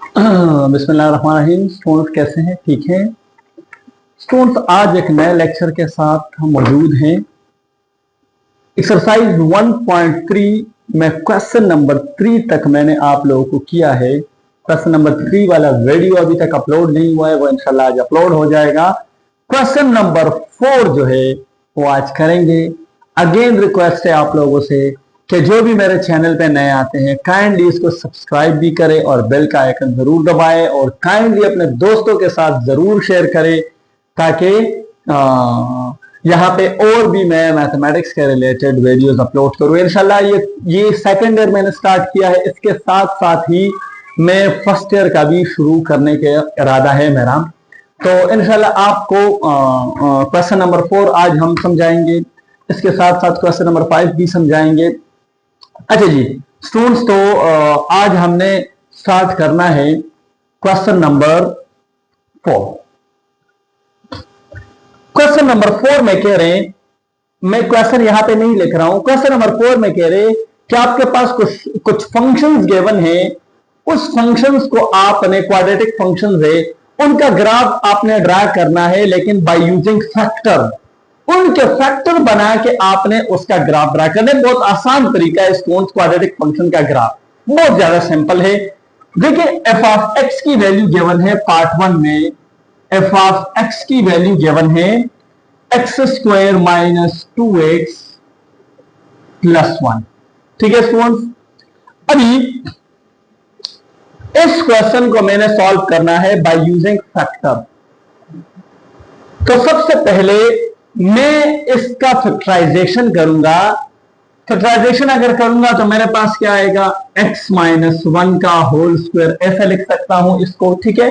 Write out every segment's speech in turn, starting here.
बिस्मिल्लाहिर्रहमानिर्रहीम। स्टूडेंट्स कैसे हैं? ठीक हैं स्टूडेंट्स? आज एक नए लेक्चर के साथ हम मौजूद हैं। एक्सरसाइज 1.3 में क्वेश्चन नंबर 3 तक मैंने आप लोगों को किया है। क्वेश्चन नंबर 3 वाला वीडियो अभी तक अपलोड नहीं हुआ है, वो इंशाल्लाह आज अपलोड हो जाएगा। क्वेश्चन नंबर 4 जो है वो आज करेंगे। अगेन रिक्वेस्ट है आप लोगों से कि जो भी मेरे चैनल पे नए आते हैं काइंडली इसको सब्सक्राइब भी करें और बेल का आइकन जरूर दबाएं और काइंडली अपने दोस्तों के साथ जरूर शेयर करें ताकि यहाँ पे और भी मैं मैथमेटिक्स के रिलेटेड वीडियोस अपलोड करूँ इंशाल्लाह। ये सेकंड ईयर मैंने स्टार्ट किया है, इसके साथ साथ ही मैं फर्स्ट ईयर का भी शुरू करने के इरादा है मेरा। तो इंशाल्लाह आपको क्वेश्चन नंबर 4 आज हम समझाएंगे, इसके साथ साथ क्वेश्चन नंबर 5 भी समझाएंगे। अच्छा जी स्टूडेंट्स, तो आज हमने स्टार्ट करना है क्वेश्चन नंबर 4। क्वेश्चन नंबर 4 में कह रहे हैं, मैं क्वेश्चन यहां पे नहीं लिख रहा हूं, क्वेश्चन नंबर 4 में कह रहे कि आपके पास कुछ फंक्शंस गिवन है, उस फंक्शंस को आपने क्वाड्रेटिक फंक्शंस है उनका ग्राफ आपने ड्रा करना है, लेकिन बाय यूजिंग फैक्टर। उनके फैक्टर बना के आपने उसका ग्राफ ड्रा करना है। बहुत आसान तरीका है स्टूडेंट्स क्वाड्रेटिक फंक्शन का ग्राफ, बहुत ज्यादा सिंपल है। देखिए एफ ऑफ एक्स की वैल्यू गिवन है पार्ट 1 में, एफ ऑफ एक्स की वैल्यू गिवन है x square minus 2x plus 1। ठीक है स्टूडेंट्स, अभी इस क्वेश्चन को मैंने सॉल्व करना है बाय यूजिंग फैक्टर। तो सबसे पहले मैं इसका फैक्टराइजेशन करूंगा। फैक्टराइजेशन अगर करूंगा तो मेरे पास क्या आएगा, x माइनस 1 का होल स्क्वायर, ऐसा लिख सकता हूं इसको। ठीक है,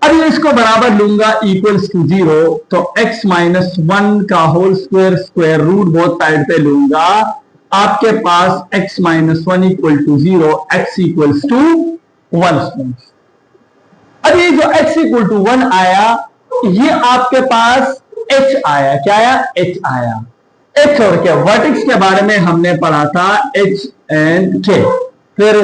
अभी इसको बराबर लूंगा इक्वल्स टू 0, तो x माइनस 1 का whole square square root both side पे लूंगा, आपके पास x minus 1 equal to 0, x equals to 1। अभी जो x इक्वल टू 1 आया, ये आपके पास h आया। क्या आया? h आया। h और k वर्टेक्स के बारे में हमने पढ़ा था, h एंड k। फिर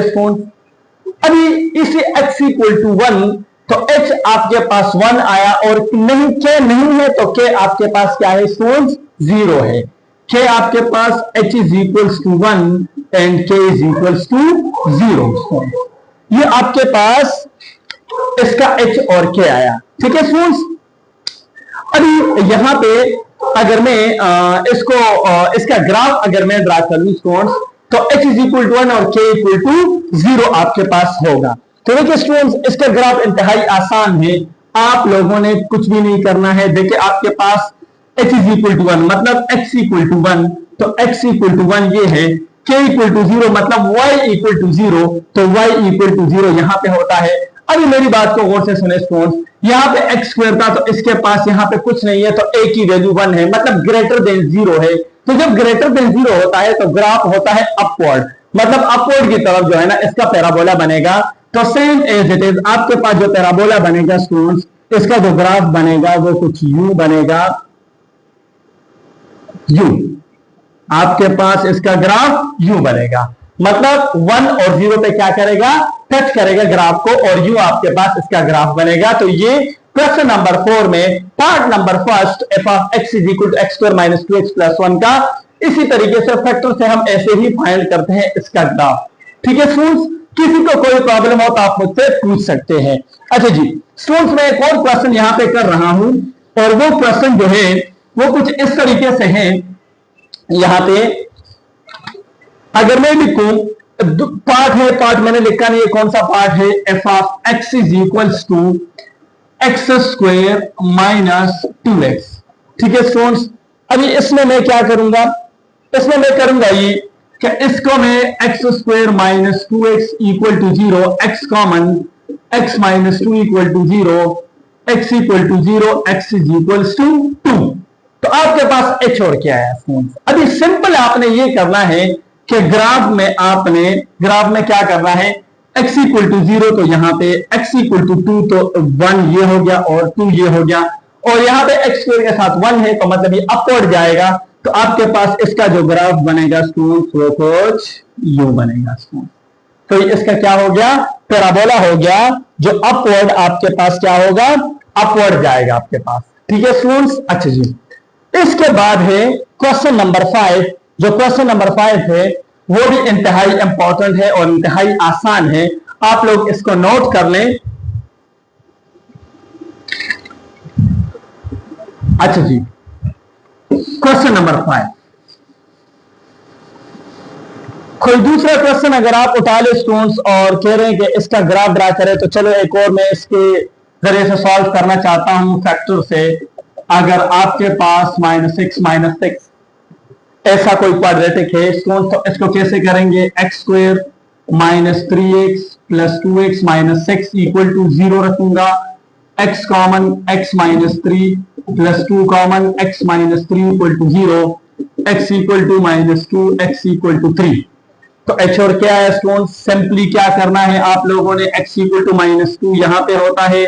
अभी इसे x इक्वल टू 1, तो h आपके पास 1 आया और नहीं k नहीं है तो k आपके पास क्या है स्टूडेंट्स? 0 है। k आपके पास h is equals to 1 and k is equals to 0। ये आपके पास इसका h और k आया। ठीक है स्टूडेंट्स, अभी यहां पे अगर मैं इसका ग्राफ अगर मैं ड्रा कर लूं स्टूडेंट्स, तो h इज इक्वल टू 1 और k इक्वल टू 0 आपके पास होगा। तो देखिए स्टूडेंट्स, इसका ग्राफ इंतहाई आसान है, आप लोगों ने कुछ भी नहीं करना है। देखिए आपके पास h इज इक्वल टू 1 मतलब x इक्वल टू 1, तो x इक्वल टू 1 ये है, k इक्वल टू 0 मतलब y इक्वल टू 0, तो y इक्वल टू 0 यहां पे होता है। अभी मेरी बात को गौर से सुने स्टूडेंट्स, यहां पे x स्क्वायर था तो इसके पास यहां पे कुछ नहीं है, तो a की वैल्यू 1 है मतलब ग्रेटर देन 0 है। तो जब ग्रेटर देन 0 होता है तो ग्राफ होता है अपवर्ड, मतलब अपवर्ड की तरफ जो है ना इसका पैराबोला बनेगा। तो सेम एज इट इज आपके पास जो पैराबोला बनेगा स्टूडेंट्स, इसका जो ग्राफ बनेगा वो कुछ यूं बनेगा, यूं आपके पास इसका ग्राफ यूं बनेगा, मतलब 1 और 0 पे क्या करेगा, टच करेगा ग्राफ को, और यूं आपके पास इसका ग्राफ बनेगा। तो ये क्वेश्चन नंबर 4 में part number first F of X is equal to X square minus 2x plus 1 का इसी तरीके से फैक्टर से हम ऐसे ही फाइंड करते हैं इसका ग्राफ। ठीक है स्टूडेंट्स, किसी को कोई प्रॉब्लम हो तो आप मुझसे पूछ सकते हैं। अच्छा जी स्टूडेंट्स, मैं एक और क्वेश्चन यहां पे कर रहा हूं और वो क्वेश्चन जो है वो कुछ इस तरीके से है। यहां पे अगर मैं लिखूं पार्ट है, पार्ट मैंने लिखा नहीं है, कौन सा पार्ट है, F of X is equals to X square minus 2x। ठीक है स्टूडेंट्स, अभी इसमें मैं क्या करूंगा, इसमें मैं करूंगा ये कि इसको मैं X square minus 2x equal to 0, X common, X minus 2 equal to 0, X equal to 0, X is equals to 2। तो आपके पास h और क्या है स्टूडेंट्स, अभी सिंपल आपने ये करना है कि ग्राफ में क्या करना है, x इक्वल टू 0 तो यहां पे x इक्वल टू 2 तो 1 ये हो गया और 2 ये हो गया, और यहां पे x स्क्वायर के साथ 1 है तो मतलब ये अपवर्ड जाएगा। तो आपके पास इसका जो ग्राफ बनेगा स्टूडेंट्स वो कुछ यूं बनेगा स्टूडेंट्स। तो इसका क्या हो गया, पैराबोला हो गया जो अपवर्ड आपके पास क्या होगा, अपवर्ड जाएगा आपके पास। ठीक है स्टूडेंट्स। अच्छा जी, इसके बाद है क्वेश्चन नंबर 5। जो क्वेश्चन नंबर 5 है वो भी इंतहाई इंपॉर्टेंट है और इंतहाई आसान है, आप लोग इसको नोट कर लें। अच्छा जी, क्वेश्चन नंबर 5, कोई दूसरा क्वेश्चन अगर आप उठा ले स्टूडेंट्स और कह रहे हैं कि इसका ग्राफ ड्रा करें, तो चलो एक और मैं इसके जरिए से सॉल्व करना चाहता हूं फैक्टर से। अगर आपके पास -6 ऐसा कोई क्वाड्रेटिक है स्टूडेंट्स, तो इसको कैसे करेंगे, x² -3x + 2x - 6 = 0 रखूंगा। x common, x -3 + 2 common, x -3 = 0, x = -2, x = 3। तो h और क्या है स्टूडेंट्स, सिंपली क्या करना है आप लोगों ने, x = -2 यहां पे होता है,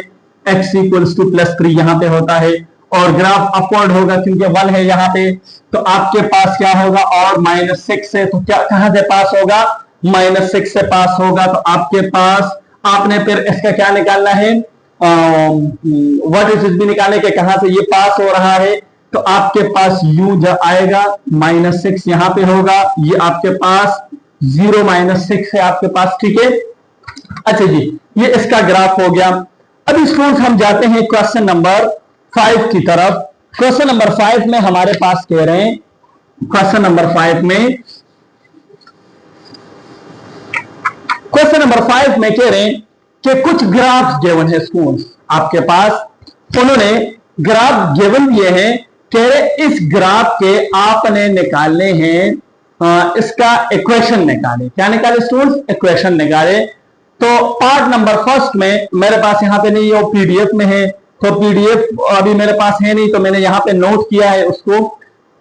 x = +3 यहां पे होता है, और ग्राफ अपवर्ड होगा क्योंकि 1 है यहां पे। तो आपके पास क्या होगा, और -6 है तो क्या कहां से पास होगा, -6 से पास होगा। तो आपके पास आपने फिर इसका क्या निकालना है, व्हाट इज भी निकालने के, कहां से ये पास हो रहा है। तो आपके पास u जब आएगा -6 यहां पे होगा, ये आपके पास 0 -6 है आपके पास। ठीक है। अच्छा जी, ये इसका ग्राफ हो गया। अभी स्टूडेंट्स हम जाते हैं क्वेश्चन नंबर 5 की तरफ। क्वेश्चन नंबर 5 में हमारे पास कह रहे हैं, क्वेश्चन नंबर 5 में कह रहे हैं कि कुछ ग्राफ गिवन है स्टूडेंट्स आपके पास, उन्होंने ग्राफ गिवन दिए हैं, कह रहे इस ग्राफ के आपने निकालने हैं, इसका इक्वेशन निकाले। क्या निकाले स्टूडेंट्स, इक्वेशन निकाले। तो पार्ट नंबर फर्स्ट में मेरे पास यहां पे नहीं है, वो पीडीएफ में है, तो पीडीएफ अभी मेरे पास है नहीं, तो मैंने यहां पे नोट किया है उसको।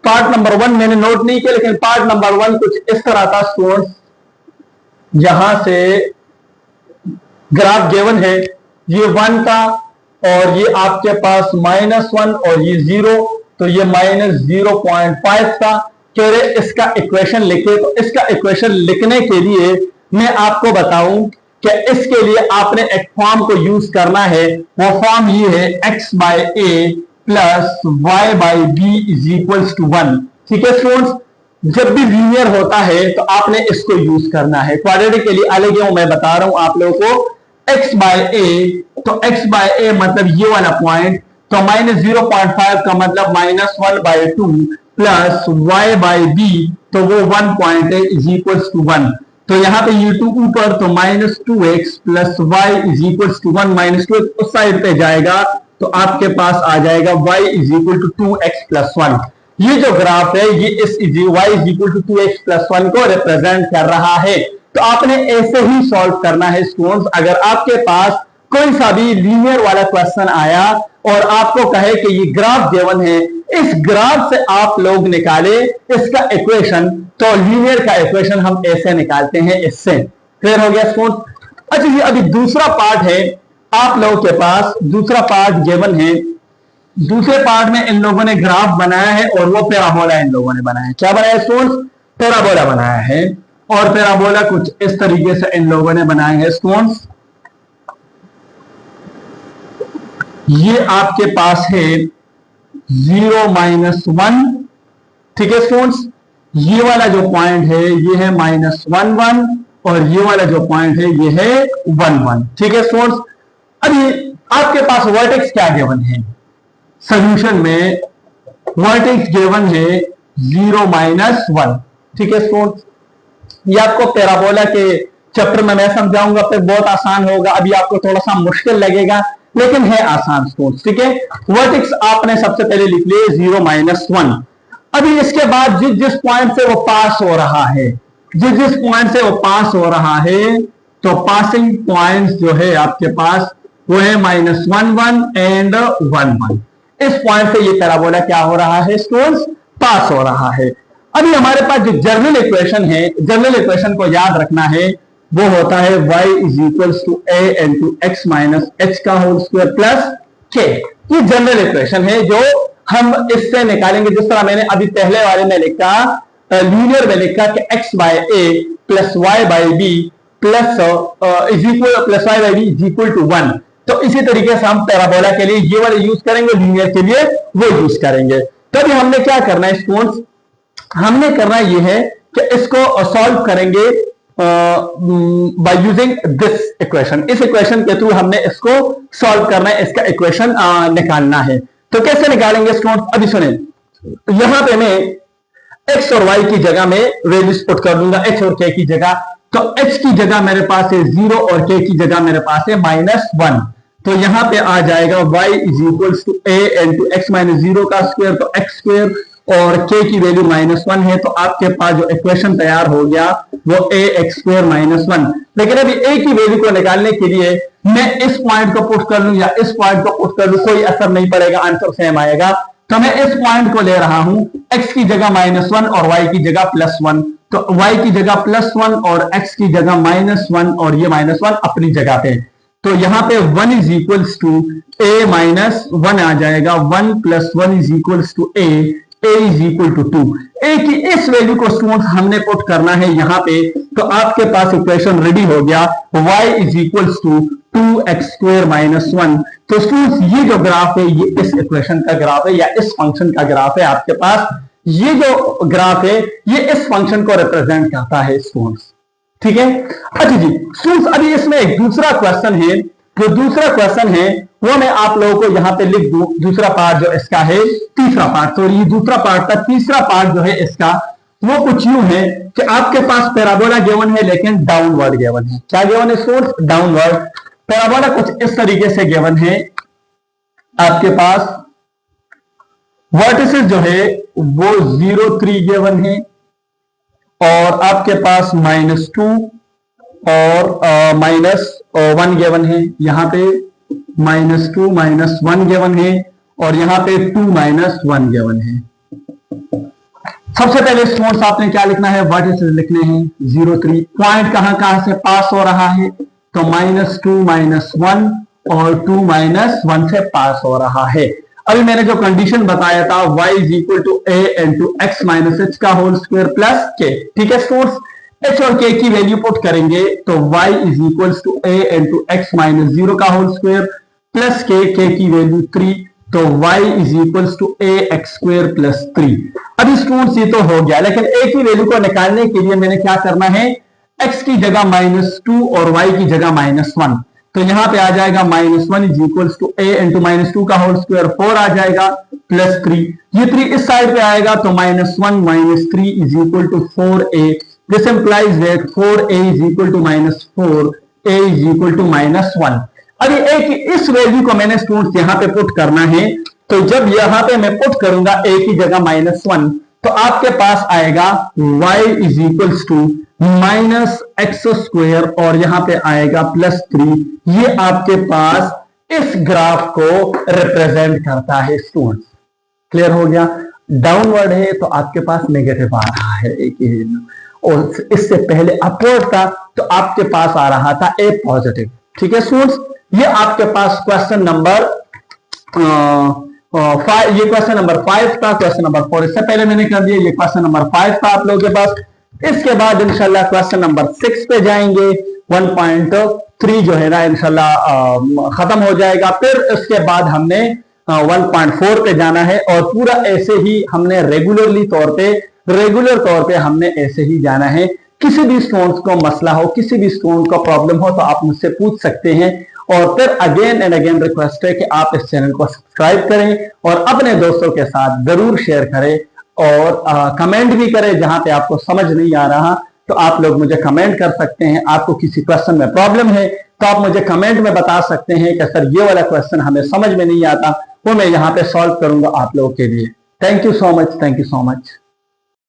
पार्ट नंबर 1 मैंने नोट नहीं किया, लेकिन पार्ट नंबर 1 कुछ इस तरह था स्टूडेंट्स, जहां से ग्राफ गिवन है, ये 1 था और ये आपके पास -1 और ये 0, तो ये -0.5 था। कह रहे इसका इक्वेशन लिखे। तो इसका इक्वेशन लिखने के लिए मैं आपको बताऊं कि इसके लिए आपने एक फॉर्म को यूज करना है, वो फॉर्म ये है x/a + y/b = 1। ठीक है स्टूडेंट्स, जब भी लीनियर होता है तो आपने इसको यूज करना है। क्वाड्रेटिक के लिए अलग है, मैं बता रहा हूं आप लोगों को। x/a, तो x/a मतलब ये वाला पॉइंट, तो -0.5 का मतलब -1/2 प्लस y/b, तो वो 1 पॉइंट है, = 1। तो यहां पे ये 2 ऊपर, तो -2x + y = 1 -2 उस साइड पे जाएगा, तो आपके पास आ जाएगा y = 2x + 1। ये जो ग्राफ है ये इस y = 2x + 1 को रिप्रेजेंट कर रहा है। तो आपने ऐसे ही सॉल्व करना है स्टूडेंट्स। अगर आपके पास कोई सा भी लीनियर वाला क्वेश्चन आया और आपको कहे कि ये ग्राफ गिवन है, इस ग्राफ से आप लोग निकाले इसका इक्वेशन, तो लीनियर का इक्वेशन हम ऐसे निकालते हैं, इससे। क्लियर हो गया स्टूडेंट। अच्छा जी, अभी दूसरा पार्ट है आप लोगों के पास, दूसरा पार्ट गिवन है। दूसरे पार्ट में इन लोगों ने ग्राफ बनाया है और वो पैराबोला इन लोगों ने बनाया है। क्या बनाया स्टूडेंट्स, पैराबोला बनाया है। और पैराबोला कुछ इस तरीके से इन लोगों ने बनाए हैं स्टूडेंट्स। ये आपके पास है 0 -1। ठीक है स्टूडेंट्स, ये वाला जो पॉइंट है ये है -1 1, और ये वाला जो पॉइंट है ये है 1 1। ठीक है स्टूडेंट्स, अभी आपके पास वर्टेक्स क्या गिवन है, सॉल्यूशन में वर्टेक्स गिवन है 0 -1। ठीक है स्टूडेंट्स, ये आपको पैराबोला के चैप्टर में मैं समझाऊंगा, फिर बहुत आसान होगा, अभी आपको थोड़ा सा मुश्किल लगेगा लेकिन है आसान स्टूडेंट्स। ठीक है, वर्टेक्स आपने सबसे पहले लिख लिए 0 -1। अभी इसके बाद जिस जिस पॉइंट से वो पास हो रहा है, जिस जिस पॉइंट से वो पास हो रहा है, तो पासिंग पॉइंट्स जो है आपके पास वो है -1 1 एंड 1 1। इस पॉइंट से ये पैराबोला क्या हो रहा है स्टूडेंट्स, पास हो रहा है। अभी हमारे पास जो जनरल इक्वेशन है, जनरल इक्वेशन को याद रखना है, वो होता है y = a × x - h² + k। ये जनरल इक्वेशन है जो हम इससे निकालेंगे, जिस तरह मैंने अभी पहले वाले में लिखा, लीनियर में लिखा कि x/a + y/b plus is equal plus Y by B is equal to 1। तो इसी तरीके से हम पैराबोला के लिए ये वाले यूज करेंगे, लीनियर के लिए वो यूज करेंगे। तो अभी हमने क्या करना है स्टूडेंट्स, हमने करना ये है कि इसको सॉल्व करेंगे बाय यूजिंग दिस इक्वेशन। इस इक्वेशन के थ्रू हमने इसको सॉल्व करना है, इसका इक्वेशन निकालना है। तो कैसे निकालेंगे स्टूडेंट्स, अभी सुने। यहां पे मैं x और y की जगह में वैल्यूज पुट कर दूंगा, x और k की जगह। तो x की जगह मेरे पास है 0 और k की जगह मेरे पास है -1। तो यहां पे आ जाएगा y is equals to a into X minus 0 का स्क्वायर, तो x स्क्वायर, और k की वैल्यू -1 है। तो आपके पास जो इक्वेशन तैयार हो गया वो ax स्क्वायर -1। लेकिन अभी a की वैल्यू को निकालने के लिए मैं इस पॉइंट को पुट कर लूं या इस पॉइंट को पुट कर लूं, कोई असर नहीं पड़ेगा, आंसर सेम आएगा। तो मैं इस पॉइंट को ले रहा हूं, x की जगह -1 और y की जगह +1। तो y की जगह +1 और x की जगह -1 और ये -1 अपनी जगह पे। तो यहां पे 1 is equals to a minus 1 आ जाएगा, 1 + 1 is equals to a is equal to 2। a की इस वैल्यू को स्टूडेंट्स हमने पुट करना है यहां पे। तो आपके पास इक्वेशन रेडी हो गया, y is equals to 2x square -1। तो स्टूडेंट्स ये जो ग्राफ है ये इस इक्वेशन का ग्राफ है या इस फंक्शन का ग्राफ है। आपके पास ये जो ग्राफ है ये इस फंक्शन को रिप्रेजेंट करता है स्टूडेंट्स, ठीक है। अच्छा जी स्टूडेंट्स, अभी इसमें एक दूसरा क्वेश्चन है। जो दूसरा क्वेश्चन है वो मैं आप लोगों को यहां पे लिख दूं। दूसरा पार्ट जो इसका है, तीसरा पार्ट, तो ये दूसरा पार्ट था, तीसरा पार्ट जो है इसका वो कुछ यूं है कि आपके पास पैराबोला गिवन है लेकिन डाउनवर्ड गिवन है। क्या गिवन है स्टूडेंट्स? डाउनवर्ड। पैराबोला कुछ इस तरीके से गिवन है, आपके पास वर्टिसेस जो है वो 0 3 गिवन है और आपके पास -2 और -1 गिवन है। यहां पे -2 -1 गिवन है और यहां पे 2 -1 गिवन है। सबसे पहले स्टूडेंट्स आपने क्या लिखना है, वर्टिसेस लिखने हैं 0 3। पॉइंट कहां कहां से पास हो रहा है, तो -2 -1 और 2 -1 से पास हो रहा है। अभी मैंने जो कंडीशन बताया था y is equal to a into X minus H का होल स्क्वायर प्लस k, ठीक है स्टूडेंट्स। h और k की वैल्यू पुट करेंगे तो y is equal to a into X minus 0 का होल स्क्वायर प्लस k की वैल्यू 3, तो y is equal to a X square plus 3। अभी स्टूडेंट्स ये तो हो गया, लेकिन a की वैल्यू को निकालने के लिए मैंने क्या करना है, x की जगह -2 और y की जगह -1। तो यहां पे आ जाएगा -1 is equals to a into -2 का होल स्क्वायर 4 आ जाएगा प्लस 3। ये 3 इस साइड पे आएगा तो -1 - 3 is equal to 4a। This implies that 4a is equal to -4, a is equal to -1। अभी a की इस वैल्यू को मैंने स्टूडेंट्स यहां पे पुट करना है। तो जब यहां पे मैं पुट करूंगा a की जगह -1, तो आपके पास आएगा y is equals to -x square और यहां पे आएगा +3। ये आपके पास इस ग्राफ को रिप्रेजेंट करता है स्टूडेंट्स। क्लियर हो गया? डाउनवर्ड है तो आपके पास नेगेटिव आ रहा है एक ही वैल्यू, और इससे पहले अपवर्ड था तो आपके पास आ रहा था ए पॉजिटिव, ठीक है स्टूडेंट्स। ये आपके पास क्वेश्चन नंबर 5, ये क्वेश्चन नंबर 5 था। क्वेश्चन नंबर 4 इससे पहले मैंने कर दिया, ये क्वेश्चन नंबर 5 था आप लोगों के पास। इसके बाद इंशाल्लाह क्वेश्चन नंबर 6 पे जाएंगे। 1.3 जो है ना इंशाल्लाह खत्म हो जाएगा। फिर उसके बाद हमने 1.4 पे जाना है और पूरा ऐसे ही हमने रेगुलर तौर पे हमने ऐसे ही जाना है। किसी भी स्टूडेंट्स को मसला हो, किसी भी स्टूडेंट को प्रॉब्लम हो तो आप मुझसे पूछ सकते हैं। और फिर अगेन एंड अगेन रिक्वेस्ट है कि आप इस चैनल को सब्सक्राइब करें और अपने दोस्तों के साथ जरूर शेयर करें और कमेंट भी करें। जहां पे आपको समझ नहीं आ रहा तो आप लोग मुझे कमेंट कर सकते हैं। आपको किसी क्वेश्चन में प्रॉब्लम है तो आप मुझे कमेंट में बता सकते हैं कि सर ये वाला क्वेश्चन हमें समझ में नहीं आता, वो मैं यहाँ पे सॉल्व करूंगा आप लोगों के लिए। Thank you so much, thank you so much.